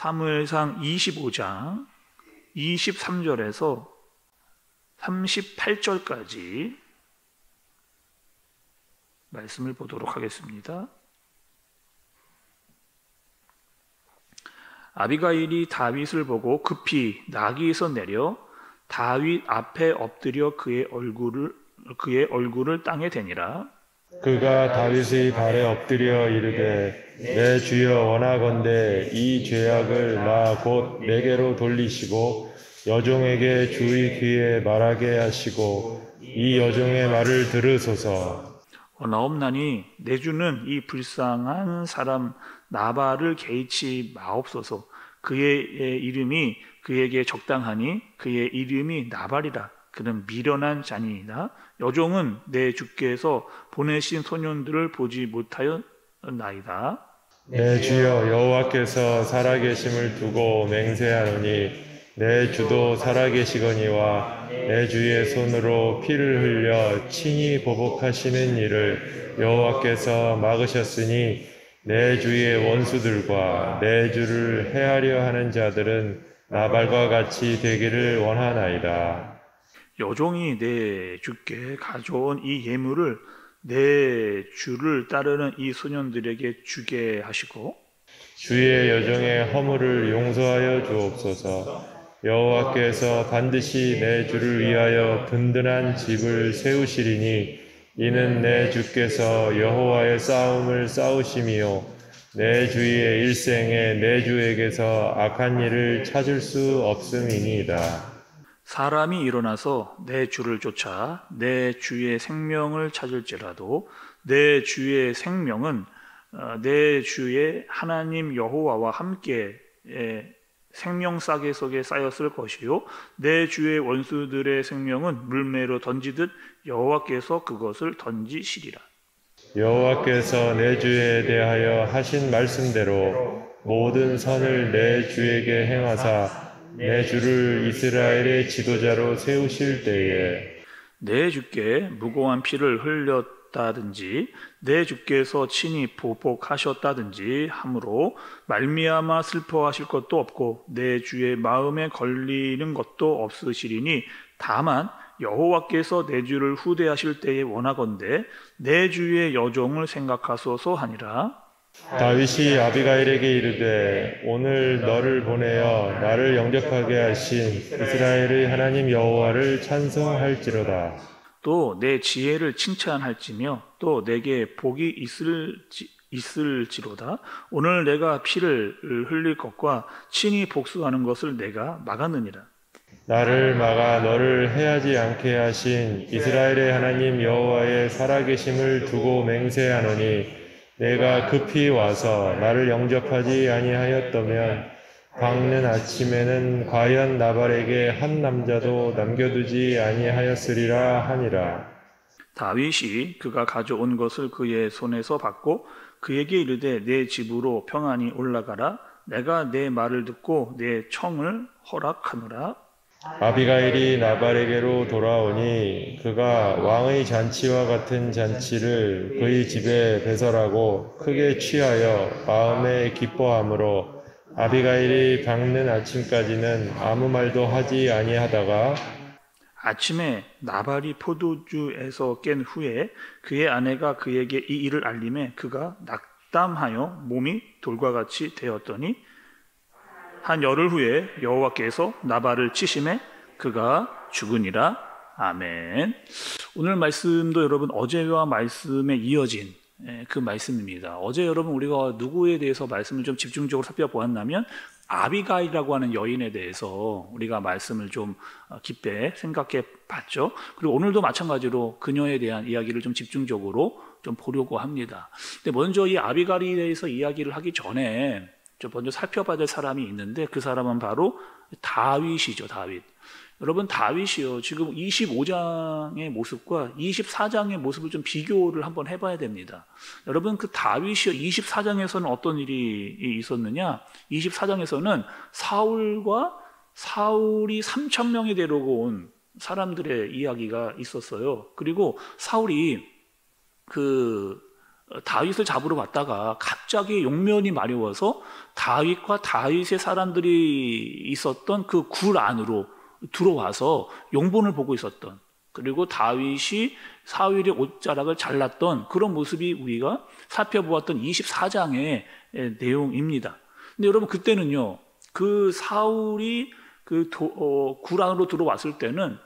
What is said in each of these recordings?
사무엘상 25장 23절에서 38절까지 말씀을 보도록 하겠습니다. 아비가일이 다윗을 보고 급히 나귀에서 내려 다윗 앞에 엎드려 그의 얼굴을 땅에 대니라. 그가 다윗의 발에 엎드려 이르되 내 주여 원하건대 이 죄악을 나 곧 내게로 돌리시고 여종에게 주의 귀에 말하게 하시고 이 여종의 말을 들으소서. 원하옵나니 내 주는 이 불쌍한 사람 나발을 개의치 마옵소서. 그의 이름이 그에게 적당하니 그의 이름이 나발이라. 그는 미련한 자니이다. 여종은 내 주께서 보내신 소년들을 보지 못하였나이다. 내 주여 여호와께서 살아계심을 두고 맹세하노니 내 주도 살아계시거니와 내 주의 손으로 피를 흘려 친히 보복하시는 일을 여호와께서 막으셨으니 내 주의 원수들과 내 주를 해하려 하는 자들은 나발과 같이 되기를 원하나이다. 여종이 내 주께 가져온 이 예물을 내 주를 따르는 이 소년들에게 주게 하시고 주의 여종의 허물을 용서하여 주옵소서. 여호와께서 반드시 내 주를 위하여 든든한 집을 세우시리니 이는 내 주께서 여호와의 싸움을 싸우심이요 내 주의 일생에 내 주에게서 악한 일을 찾을 수 없음이니이다. 사람이 일어나서 내 주를 쫓아 내 주의 생명을 찾을지라도 내 주의 생명은 내 주의 하나님 여호와와 함께 생명싸개 속에 쌓였을 것이요 내 주의 원수들의 생명은 물매로 던지듯 여호와께서 그것을 던지시리라. 여호와께서 내 주에 대하여 하신 말씀대로 모든 선을 내 주에게 행하사 내 주를 이스라엘의 지도자로 세우실 때에 내 주께 무고한 피를 흘렸다든지 내 주께서 친히 보복하셨다든지 함으로 말미암아 슬퍼하실 것도 없고 내 주의 마음에 걸리는 것도 없으시리니 다만 여호와께서 내 주를 후대하실 때에 원하건대 내 주의 여종을 생각하소서 하니라. 다윗이 아비가일에게 이르되 오늘 너를 보내어 나를 영접하게 하신 이스라엘의 하나님 여호와를 찬송할지로다. 또 내 지혜를 칭찬할지며 또 내게 복이 있을지로다. 오늘 내가 피를 흘릴 것과 친히 복수하는 것을 내가 막았느니라. 나를 막아 너를 해하지 않게 하신 이스라엘의 하나님 여호와의 살아계심을 두고 맹세하노니 내가 급히 와서 나를 영접하지 아니하였다면 밝는 아침에는 과연 나발에게 한 남자도 남겨두지 아니하였으리라 하니라. 다윗이 그가 가져온 것을 그의 손에서 받고 그에게 이르되 내 집으로 평안히 올라가라. 내가 내 말을 듣고 내 청을 허락하노라. 아비가일이 나발에게로 돌아오니 그가 왕의 잔치와 같은 잔치를 그의 집에 배설하고 크게 취하여 마음에 기뻐함으로 아비가일이 밝는 아침까지는 아무 말도 하지 아니하다가 아침에 나발이 포도주에서 깬 후에 그의 아내가 그에게 이 일을 알림해 그가 낙담하여 몸이 돌과 같이 되었더니 한 열흘 후에 여호와께서 나발을 치심해 그가 죽으니라. 아멘. 오늘 말씀도 여러분 어제와 말씀에 이어진 그 말씀입니다. 어제 여러분 우리가 누구에 대해서 말씀을 좀 집중적으로 살펴보았냐면 아비가일이라고 하는 여인에 대해서 우리가 말씀을 좀 깊게 생각해 봤죠. 그리고 오늘도 마찬가지로 그녀에 대한 이야기를 좀 집중적으로 좀 보려고 합니다. 근데 먼저 이 아비가일에 대해서 이야기를 하기 전에 좀 먼저 살펴봐야 될 사람이 있는데 그 사람은 바로 다윗이죠. 다윗. 여러분 다윗이요. 지금 25장의 모습과 24장의 모습을 좀 비교를 한번 해봐야 됩니다. 여러분 그 다윗이요. 24장에서는 어떤 일이 있었느냐? 24장에서는 사울이 3,000명이 데리고 온 사람들의 이야기가 있었어요. 그리고 사울이 그 다윗을 잡으러 갔다가 갑자기 용면이 마려워서 다윗과 다윗의 사람들이 있었던 그 굴 안으로 들어와서 용본을 보고 있었던, 그리고 다윗이 사울의 옷자락을 잘랐던 그런 모습이 우리가 살펴보았던 24장의 내용입니다. 근데 여러분, 그때는요, 그 사울이 굴 안으로 들어왔을 때는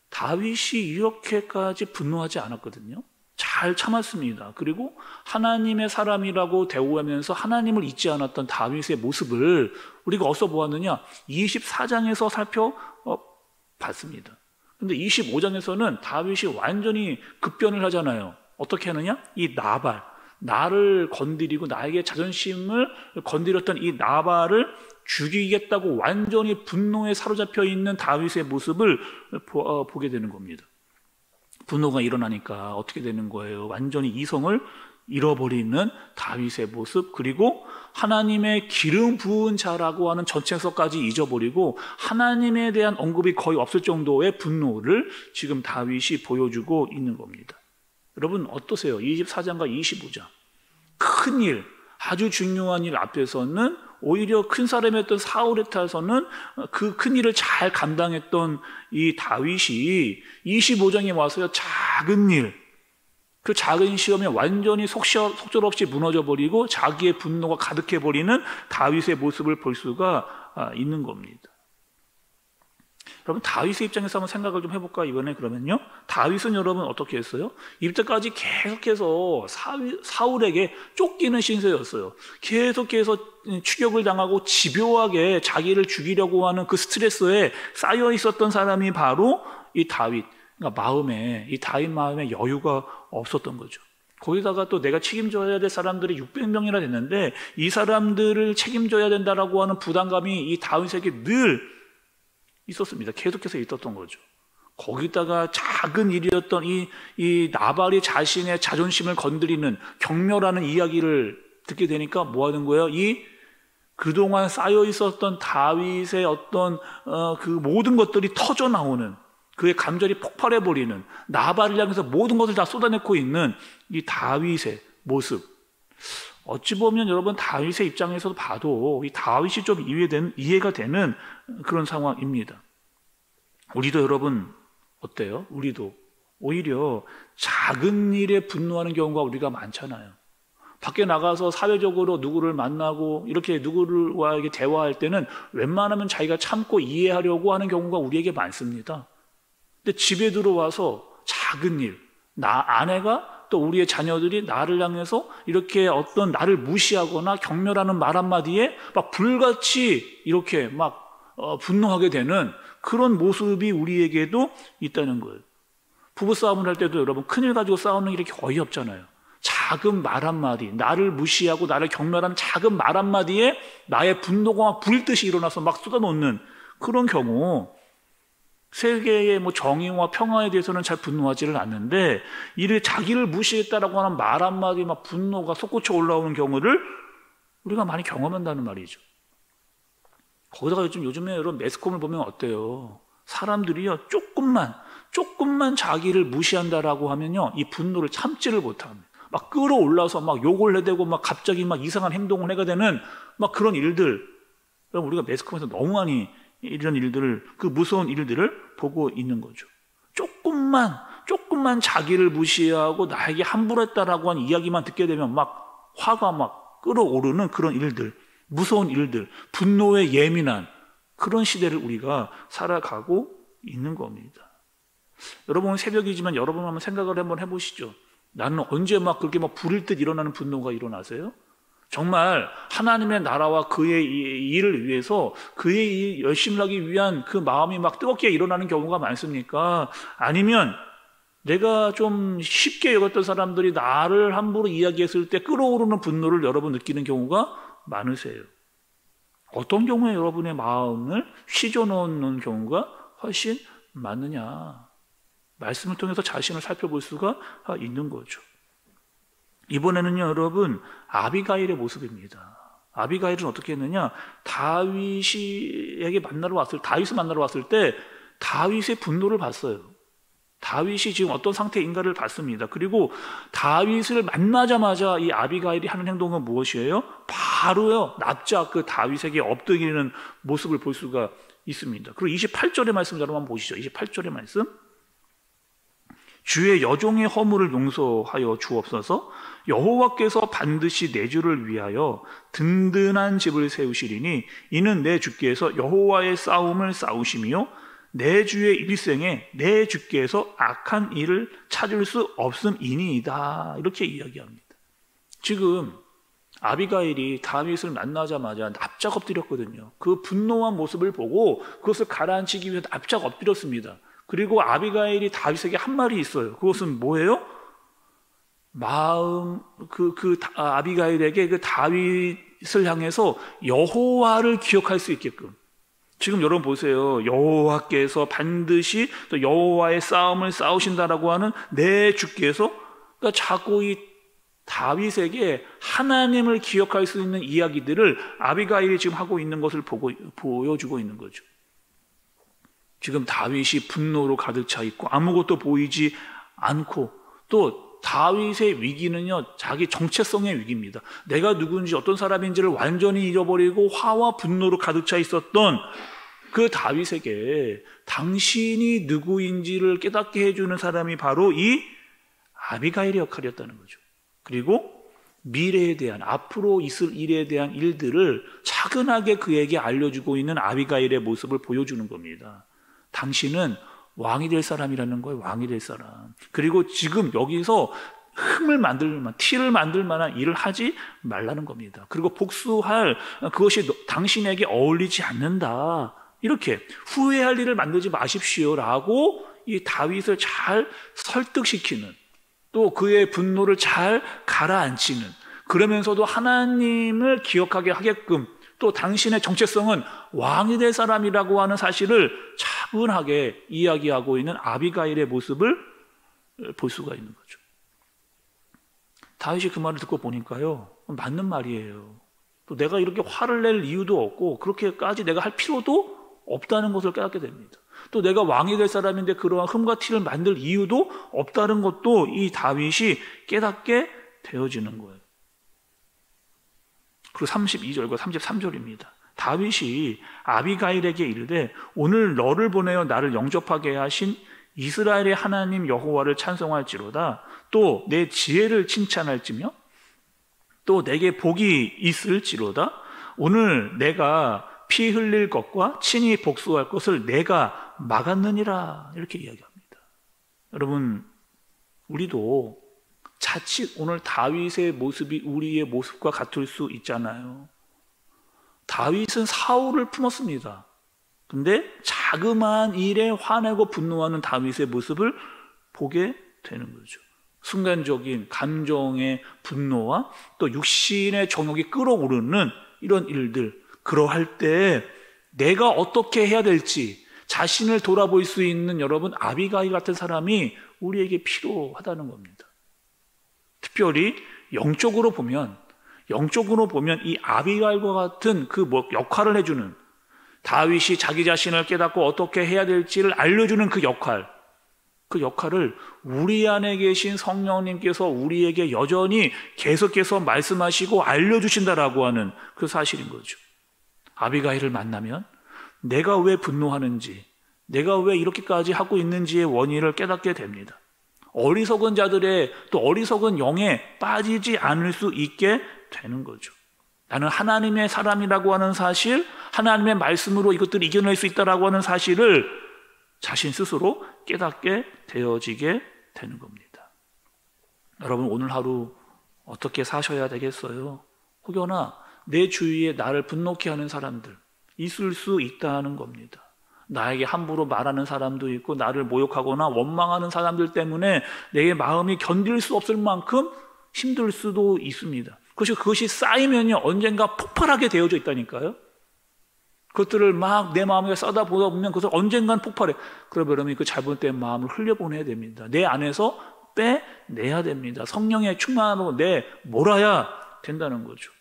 다윗이 이렇게까지 분노하지 않았거든요. 잘 참았습니다. 그리고 하나님의 사람이라고 대우하면서 하나님을 잊지 않았던 다윗의 모습을 우리가 어디서 보았느냐? 24장에서 살펴봤습니다. 근데 25장에서는 다윗이 완전히 급변을 하잖아요. 어떻게 하느냐? 이 나발, 나를 건드리고 나에게 자존심을 건드렸던 이 나발을 죽이겠다고 완전히 분노에 사로잡혀 있는 다윗의 모습을 보게 되는 겁니다. 분노가 일어나니까 어떻게 되는 거예요? 완전히 이성을 잃어버리는 다윗의 모습, 그리고 하나님의 기름 부은 자라고 하는 전체성까지 잊어버리고 하나님에 대한 언급이 거의 없을 정도의 분노를 지금 다윗이 보여주고 있는 겁니다. 여러분 어떠세요? 24장과 25장 큰일, 아주 중요한 일 앞에서는 오히려 큰 사람이었던 사울에 타서는 그 큰일을 잘 감당했던 이 다윗이 25장에 와서요, 작은 일, 그 작은 시험에 완전히 속절없이 무너져버리고 자기의 분노가 가득해버리는 다윗의 모습을 볼 수가 있는 겁니다. 여러분, 다윗의 입장에서 한번 생각을 좀 해볼까, 이번에. 그러면요, 다윗은 여러분 어떻게 했어요? 이때까지 계속해서 사울에게 쫓기는 신세였어요. 계속해서 추격을 당하고 집요하게 자기를 죽이려고 하는 그 스트레스에 쌓여 있었던 사람이 바로 이 다윗. 그러니까 이 다윗 마음에 여유가 없었던 거죠. 거기다가 또 내가 책임져야 될 사람들이 600명이나 됐는데 이 사람들을 책임져야 된다라고 하는 부담감이 이 다윗에게 늘 있었습니다. 계속해서 있었던 거죠. 거기다가 작은 일이었던 이 나발이 자신의 자존심을 건드리는 격렬하는 이야기를 듣게 되니까 뭐 하는 거예요? 그동안 쌓여 있었던 다윗의 어떤 그 모든 것들이 터져 나오는, 그의 감정이 폭발해버리는, 나발을 향해서 모든 것을 다 쏟아내고 있는 이 다윗의 모습. 어찌 보면 여러분, 다윗의 입장에서도 봐도 이 다윗이 좀 이해가 되는 그런 상황입니다. 우리도 여러분 어때요? 우리도 오히려 작은 일에 분노하는 경우가 우리가 많잖아요. 밖에 나가서 사회적으로 누구를 만나고 이렇게 누구와 대화할 때는 웬만하면 자기가 참고 이해하려고 하는 경우가 우리에게 많습니다. 근데 집에 들어와서 작은 일, 아내가 또 우리의 자녀들이 나를 향해서 이렇게 어떤 나를 무시하거나 경멸하는 말 한마디에 막 불같이 이렇게 막 분노하게 되는 그런 모습이 우리에게도 있다는 거예요. 부부싸움을 할 때도 여러분, 큰일 가지고 싸우는 일이 거의 없잖아요. 작은 말 한마디, 나를 무시하고 나를 경멸하는 작은 말 한마디에 나의 분노가 막 불듯이 일어나서 막 쏟아놓는 그런 경우, 세계의 정의와 평화에 대해서는 잘 분노하지를 않는데 자기를 무시했다라고 하는 말 한마디 막 분노가 솟구쳐 올라오는 경우를 우리가 많이 경험한다는 말이죠. 거기다가 요즘에 여러분 매스컴을 보면 어때요? 사람들이요, 조금만 자기를 무시한다라고 하면요, 이 분노를 참지를 못합니다. 막 끌어올라서 막 욕을 해대고 막 갑자기 막 이상한 행동을 해가 되는 막 그런 일들, 우리가 매스컴에서 너무 많이 이런 일들을, 그 무서운 일들을 보고 있는 거죠. 조금만 자기를 무시하고 나에게 함부로 했다라고 하는 이야기만 듣게 되면 막 화가 막 끌어오르는 그런 일들, 무서운 일들, 분노에 예민한 그런 시대를 우리가 살아가고 있는 겁니다. 여러분, 새벽이지만 여러분 한번 생각을 한번 해보시죠. 나는 언제 막 그렇게 막 불일 듯 일어나는 분노가 일어나세요? 정말 하나님의 나라와 그의 일을 위해서 그의 일 열심히 하기 위한 그 마음이 막 뜨겁게 일어나는 경우가 많습니까? 아니면 내가 좀 쉽게 여겼던 사람들이 나를 함부로 이야기했을 때 끌어오르는 분노를 여러분 느끼는 경우가 많으세요? 어떤 경우에 여러분의 마음을 휘저어놓는 경우가 훨씬 많느냐? 말씀을 통해서 자신을 살펴볼 수가 있는 거죠. 이번에는요, 여러분, 아비가일의 모습입니다. 아비가일은 어떻게 했느냐? 다윗을 만나러 왔을 때 다윗의 분노를 봤어요. 다윗이 지금 어떤 상태인가를 봤습니다. 그리고 다윗을 만나자마자 이 아비가일이 하는 행동은 무엇이에요? 바로요, 납작 그 다윗에게 엎드리는 모습을 볼 수가 있습니다. 그리고 28절의 말씀 여러분 한번 보시죠. 28절의 말씀. 주의 여종의 허물을 용서하여 주옵소서. 여호와께서 반드시 내 주를 위하여 든든한 집을 세우시리니 이는 내 주께서 여호와의 싸움을 싸우시며 내 주의 일생에 내 주께서 악한 일을 찾을 수 없음이니이다. 이렇게 이야기합니다. 지금 아비가일이 다윗을 만나자마자 납작 엎드렸거든요. 그 분노한 모습을 보고 그것을 가라앉히기 위해 납작 엎드렸습니다. 그리고 아비가일이 다윗에게 한 말이 있어요. 그것은 뭐예요? 아비가일에게 그 다윗을 향해서 여호와를 기억할 수 있게끔. 지금 여러분 보세요. 여호와께서 반드시 또 여호와의 싸움을 싸우신다라고 하는 내 주께서, 그러니까 자꾸 이 다윗에게 하나님을 기억할 수 있는 이야기들을 아비가일이 지금 하고 있는 것을 보여주고 있는 거죠. 지금 다윗이 분노로 가득 차 있고 아무것도 보이지 않고, 또 다윗의 위기는요, 자기 정체성의 위기입니다. 내가 누군지 어떤 사람인지를 완전히 잃어버리고 화와 분노로 가득 차 있었던 그 다윗에게 당신이 누구인지를 깨닫게 해주는 사람이 바로 이 아비가일의 역할이었다는 거죠. 그리고 미래에 대한, 앞으로 있을 일에 대한 일들을 차근하게 그에게 알려주고 있는 아비가일의 모습을 보여주는 겁니다. 당신은 왕이 될 사람이라는 거예요. 왕이 될 사람. 그리고 지금 여기서 티를 만들 만한 일을 하지 말라는 겁니다. 그리고 복수할 그것이 당신에게 어울리지 않는다. 이렇게 후회할 일을 만들지 마십시오라고 이 다윗을 잘 설득시키는, 또 그의 분노를 잘 가라앉히는, 그러면서도 하나님을 기억하게 하게끔, 또 당신의 정체성은 왕이 될 사람이라고 하는 사실을 차분하게 이야기하고 있는 아비가일의 모습을 볼 수가 있는 거죠. 다윗이 그 말을 듣고 보니까요, 맞는 말이에요. 또 내가 이렇게 화를 낼 이유도 없고 그렇게까지 내가 할 필요도 없다는 것을 깨닫게 됩니다. 또 내가 왕이 될 사람인데 그러한 흠과 티를 만들 이유도 없다는 것도 이 다윗이 깨닫게 되어지는 거예요. 그리고 32절과 33절입니다. 다윗이 아비가일에게 이르되 오늘 너를 보내어 나를 영접하게 하신 이스라엘의 하나님 여호와를 찬송할지로다. 또 내 지혜를 칭찬할지며 또 내게 복이 있을지로다. 오늘 내가 피 흘릴 것과 친히 복수할 것을 내가 막았느니라. 이렇게 이야기합니다. 여러분, 우리도 자칫 오늘 다윗의 모습이 우리의 모습과 같을 수 있잖아요. 다윗은 사울을 품었습니다. 근데 자그마한 일에 화내고 분노하는 다윗의 모습을 보게 되는 거죠. 순간적인 감정의 분노와 또 육신의 정욕이 끌어오르는 이런 일들, 그러할 때 내가 어떻게 해야 될지 자신을 돌아볼 수 있는 여러분, 아비가일 같은 사람이 우리에게 필요하다는 겁니다. 특별히 영적으로 보면 이 아비가일과 같은 그 역할을 해주는, 다윗이 자기 자신을 깨닫고 어떻게 해야 될지를 알려주는 그 역할을 우리 안에 계신 성령님께서 우리에게 여전히 계속해서 말씀하시고 알려주신다라고 하는 그 사실인 거죠. 아비가일을 만나면 내가 왜 분노하는지, 내가 왜 이렇게까지 하고 있는지의 원인을 깨닫게 됩니다. 어리석은 자들의 또 어리석은 영에 빠지지 않을 수 있게 되는 거죠. 나는 하나님의 사람이라고 하는 사실, 하나님의 말씀으로 이것들을 이겨낼 수 있다라고 하는 사실을 자신 스스로 깨닫게 되어지게 되는 겁니다. 여러분, 오늘 하루 어떻게 사셔야 되겠어요? 혹여나 내 주위에 나를 분노케 하는 사람들 있을 수 있다는 겁니다. 나에게 함부로 말하는 사람도 있고 나를 모욕하거나 원망하는 사람들 때문에 내 마음이 견딜 수 없을 만큼 힘들 수도 있습니다. 그것이 쌓이면요, 언젠가 폭발하게 되어져 있다니까요. 그것들을 막 내 마음에 쏟아 보다 보면 그것을 언젠간 폭발해. 그러면 여러분이 그 잘못된 마음을 흘려보내야 됩니다. 내 안에서 빼내야 됩니다. 성령의 충만함으로 내몰아야 된다는 거죠.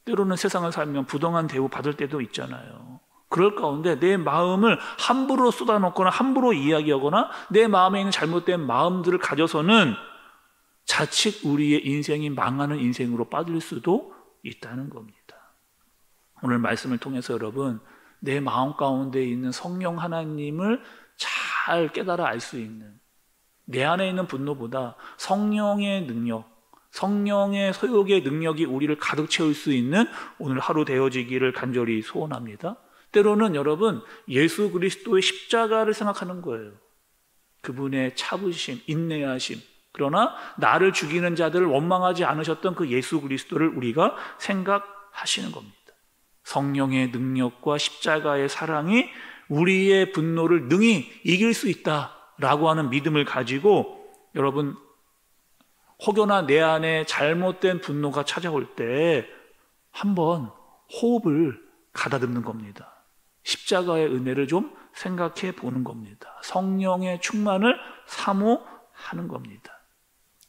때로는 세상을 살면 부당한 대우 받을 때도 있잖아요. 그럴 가운데 내 마음을 함부로 쏟아놓거나 함부로 이야기하거나 내 마음에 있는 잘못된 마음들을 가져서는 자칫 우리의 인생이 망하는 인생으로 빠질 수도 있다는 겁니다. 오늘 말씀을 통해서 여러분, 내 마음 가운데 있는 성령 하나님을 잘 깨달아 알 수 있는, 내 안에 있는 분노보다 성령의 능력, 성령의 소욕의 능력이 우리를 가득 채울 수 있는 오늘 하루 되어지기를 간절히 소원합니다. 때로는 여러분, 예수 그리스도의 십자가를 생각하는 거예요. 그분의 참으심, 인내하심, 그러나 나를 죽이는 자들을 원망하지 않으셨던 그 예수 그리스도를 우리가 생각하시는 겁니다. 성령의 능력과 십자가의 사랑이 우리의 분노를 능히 이길 수 있다라고 하는 믿음을 가지고 여러분, 혹여나 내 안에 잘못된 분노가 찾아올 때 한번 호흡을 가다듬는 겁니다. 십자가의 은혜를 좀 생각해 보는 겁니다. 성령의 충만을 사모하는 겁니다.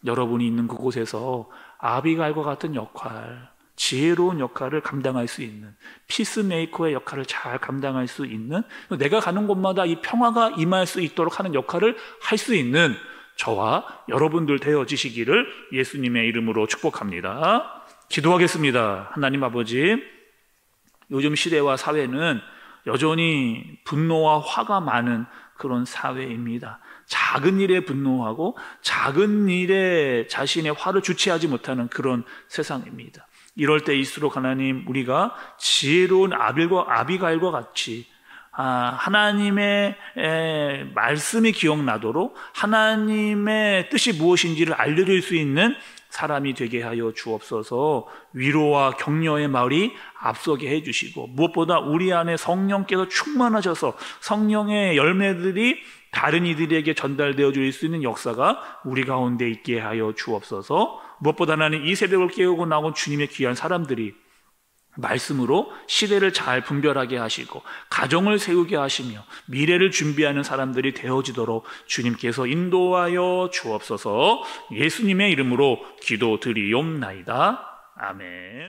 여러분이 있는 그곳에서 아비가일과 같은 역할, 지혜로운 역할을 감당할 수 있는, 피스메이커의 역할을 잘 감당할 수 있는, 내가 가는 곳마다 이 평화가 임할 수 있도록 하는 역할을 할 수 있는 저와 여러분들 되어지시기를 예수님의 이름으로 축복합니다. 기도하겠습니다. 하나님 아버지, 요즘 시대와 사회는 여전히 분노와 화가 많은 그런 사회입니다. 작은 일에 분노하고 작은 일에 자신의 화를 주체하지 못하는 그런 세상입니다. 이럴 때일수록 하나님, 우리가 지혜로운 아비가일과 같이 하나님의 말씀이 기억나도록 하나님의 뜻이 무엇인지를 알려줄 수 있는 사람이 되게 하여 주옵소서. 위로와 격려의 말이 앞서게 해주시고, 무엇보다 우리 안에 성령께서 충만하셔서 성령의 열매들이 다른 이들에게 전달되어 줄 수 있는 역사가 우리 가운데 있게 하여 주옵소서. 무엇보다 하나님, 이 새벽을 깨우고 나온 주님의 귀한 사람들이 말씀으로 시대를 잘 분별하게 하시고 가정을 세우게 하시며 미래를 준비하는 사람들이 되어지도록 주님께서 인도하여 주옵소서. 예수님의 이름으로 기도드리옵나이다. 아멘.